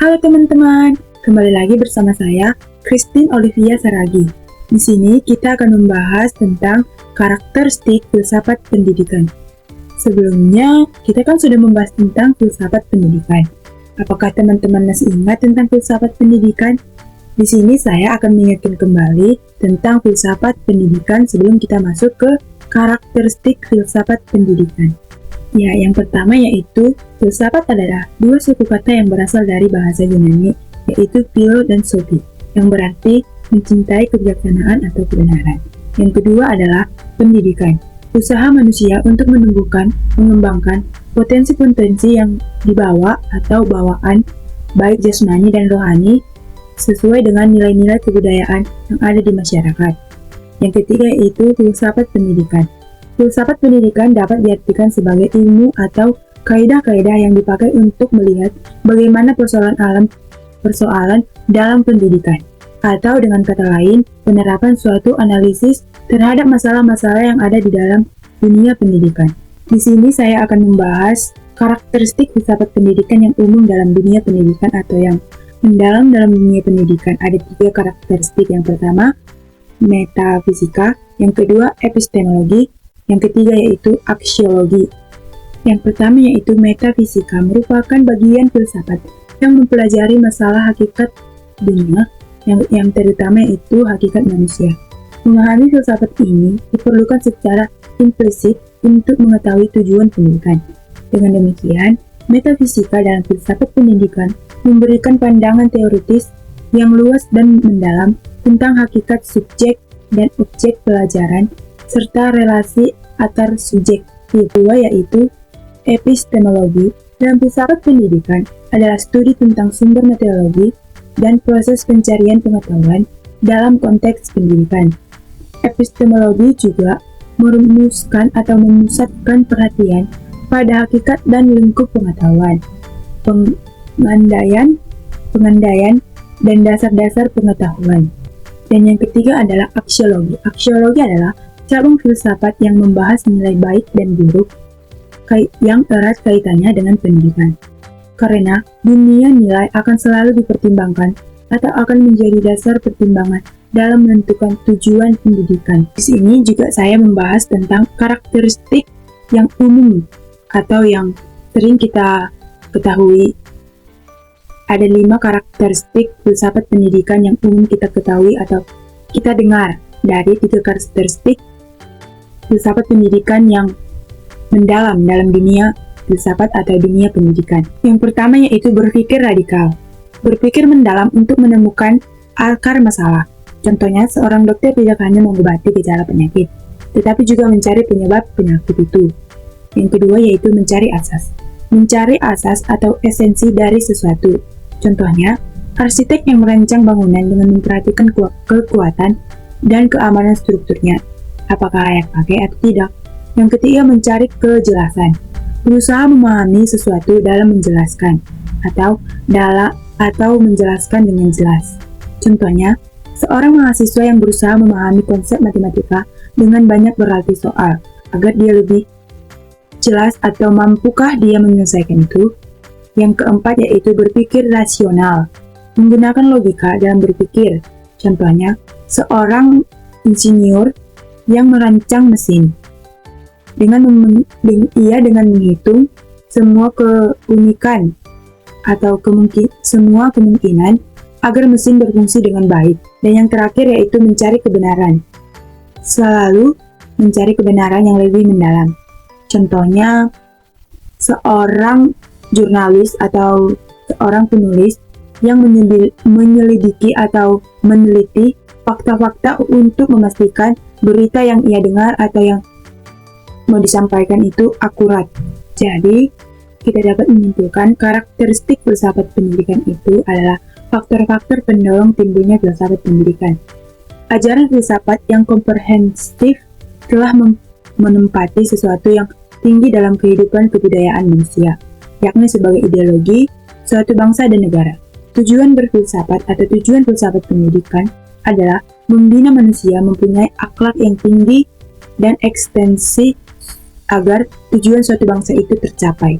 Halo teman-teman, kembali lagi bersama saya, Christine Olivia Saragi. Di sini kita akan membahas tentang karakteristik filsafat pendidikan. Sebelumnya, kita kan sudah membahas tentang filsafat pendidikan. Apakah teman-teman masih ingat tentang filsafat pendidikan? Di sini saya akan mengingatkan kembali tentang filsafat pendidikan sebelum kita masuk ke karakteristik filsafat pendidikan. Ya, yang pertama yaitu filsafat adalah dua suku kata yang berasal dari bahasa Yunani, yaitu philo dan sophie, yang berarti mencintai kebijaksanaan atau kebenaran. Yang kedua adalah pendidikan, usaha manusia untuk menumbuhkan, mengembangkan potensi-potensi yang dibawa atau bawaan, baik jasmani dan rohani, sesuai dengan nilai-nilai kebudayaan yang ada di masyarakat. Yang ketiga yaitu filsafat pendidikan. Filsafat pendidikan dapat diartikan sebagai ilmu atau kaidah-kaidah yang dipakai untuk melihat bagaimana persoalan dalam pendidikan. Atau dengan kata lain, penerapan suatu analisis terhadap masalah-masalah yang ada di dalam dunia pendidikan. Di sini saya akan membahas karakteristik filsafat pendidikan yang umum dalam dunia pendidikan atau yang mendalam dalam dunia pendidikan. Ada 3 karakteristik. Yang pertama, metafisika. Yang kedua, epistemologi. Yang ketiga yaitu aksiologi. Yang pertama yaitu metafisika, merupakan bagian filsafat yang mempelajari masalah hakikat dunia, yang terutama yaitu hakikat manusia. Memahami filsafat ini diperlukan secara implisit untuk mengetahui tujuan pendidikan. Dengan demikian, metafisika dalam filsafat pendidikan memberikan pandangan teoritis yang luas dan mendalam tentang hakikat subjek dan objek pelajaran, serta relasi antar subjek. Kedua yaitu epistemologi. Dalam filsafat pendidikan adalah studi tentang sumber metodologi dan proses pencarian pengetahuan dalam konteks pendidikan. Epistemologi juga merumuskan atau memusatkan perhatian pada hakikat dan lingkup pengetahuan, pengandaian, dan dasar-dasar pengetahuan. Dan yang ketiga adalah aksiologi. Aksiologi adalah cabang filsafat yang membahas nilai baik dan buruk yang erat kaitannya dengan pendidikan. Karena dunia nilai akan selalu dipertimbangkan atau akan menjadi dasar pertimbangan dalam menentukan tujuan pendidikan. Di sini juga saya membahas tentang karakteristik yang umum atau yang sering kita ketahui. Ada 5 karakteristik filsafat pendidikan yang umum kita ketahui atau kita dengar dari 3 karakteristik filsafat pendidikan yang mendalam dalam dunia filsafat atau dunia pendidikan. Yang pertama yaitu berpikir radikal. Berpikir mendalam untuk menemukan akar masalah. Contohnya, seorang dokter tidak hanya mengobati gejala penyakit, tetapi juga mencari penyebab penyakit itu. Yang kedua yaitu mencari asas. Mencari asas atau esensi dari sesuatu. Contohnya, arsitek yang merancang bangunan dengan memperhatikan kekuatan dan keamanan strukturnya, apakah layak pakai atau tidak. Yang ketiga, mencari kejelasan. Berusaha memahami sesuatu dalam menjelaskan atau menjelaskan dengan jelas. Contohnya, seorang mahasiswa yang berusaha memahami konsep matematika dengan banyak berarti soal agar dia lebih jelas atau mampukah dia menyelesaikan itu. Yang keempat yaitu berpikir rasional, menggunakan logika dalam berpikir. Contohnya, seorang insinyur yang merancang mesin dengan menghitung semua keunikan atau semua kemungkinan agar mesin berfungsi dengan baik. Dan yang terakhir yaitu mencari kebenaran, selalu mencari kebenaran yang lebih mendalam. Contohnya, seorang jurnalis atau seorang penulis yang menyelidiki atau meneliti fakta-fakta untuk memastikan berita yang ia dengar atau yang mau disampaikan itu akurat. Jadi, kita dapat menyimpulkan karakteristik filsafat pendidikan itu adalah faktor-faktor pendorong timbulnya filsafat pendidikan. Ajaran filsafat yang komprehensif telah menempati sesuatu yang tinggi dalam kehidupan kebudayaan manusia, yakni sebagai ideologi suatu bangsa dan negara. Tujuan berfilsafat atau tujuan filsafat pendidikan adalah membina manusia mempunyai akhlak yang tinggi dan ekstensi agar tujuan suatu bangsa itu tercapai.